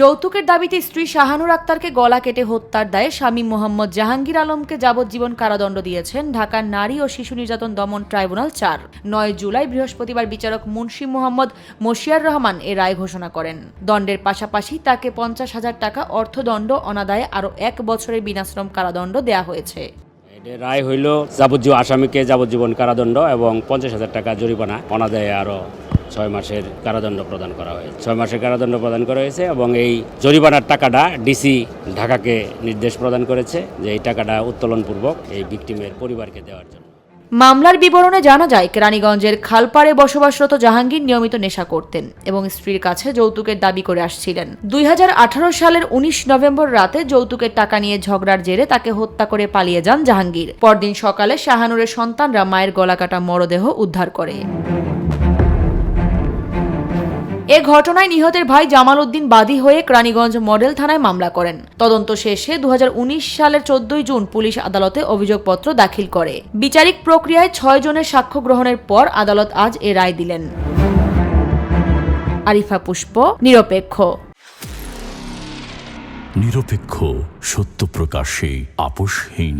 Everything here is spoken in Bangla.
যৌতুকের দাবিতে স্ত্রী শাহানুর আক্তারকে গলা কেটে হত্যার দায়ে স্বামী মোহাম্মদ জাহাঙ্গীর আলমকে যাবজ্জীবন কারাদণ্ড দিয়েছেন ঢাকার নারী ও শিশু নির্যাতন দমন ট্রাইব্যুনাল ৪। ৯ জুলাই বৃহস্পতিবার বিচারক মুন্সি মোহাম্মদ মশিয়ার রহমান এ রায় ঘোষণা করেন। দণ্ডের পাশাপাশি তাকে ৫০,০০০ টাকা অর্থদণ্ড, অনাদায়ে আরও ১ বছরের বিনাশ্রম কারাদণ্ড দেয়া হয়েছে। রায় হইল আসামিকে যাবজ্জীবন কারাদণ্ড এবং ৫০,০০০ টাকা জরিমানা, অনাদায়ে আরও ৬ মাসের কারাদণ্ড প্রদান করা হয়েছে। ৬ মাসের কারাদণ্ড প্রদান করা হয়েছে এবং এই জরিমানার টাকাটা ডিসি ঢাকাকে নির্দেশ প্রদান করেছে যে এই টাকাটা উত্তোলনপূর্বক এই ভিকটিমের পরিবারকে দেওয়ার জন্য। মামলার বিবরণে জানা যায়, কেরানীগঞ্জের খালপাড়ে বসবাসরত জাহাঙ্গীর নিয়মিত নেশা করতেন এবং স্ত্রীর কাছে যৌতুকের দাবি করে আসছিলেন। ২০১৮ সালের ১৯ নভেম্বর রাতে যৌতুকের টাকা নিয়ে ঝগড়ার জেরে তাকে হত্যা করে পালিয়ে যান জাহাঙ্গীর। পরদিন সকালে শাহানুরের সন্তানরা মায়ের গলাকাটা মরদেহ উদ্ধার করে। এ ঘটনায় নিহতের ভাই জামাল উদ্দিন বাদী হয়ে কেরানীগঞ্জ মডেল থানায় মামলা করেন। তদন্ত শেষে ২০১৯ সালের ১৪ জুন পুলিশ আদালতে অভিযোগপত্র দাখিল করে। বিচারিক প্রক্রিয়ায় ৬ জনের সাক্ষ্য গ্রহণের পর আদালত আজ এ রায় দিলেন। আরিফা পুষ্প, নিরপেক্ষ। নিরপেক্ষ, সত্য প্রকাশে আপোষহীন।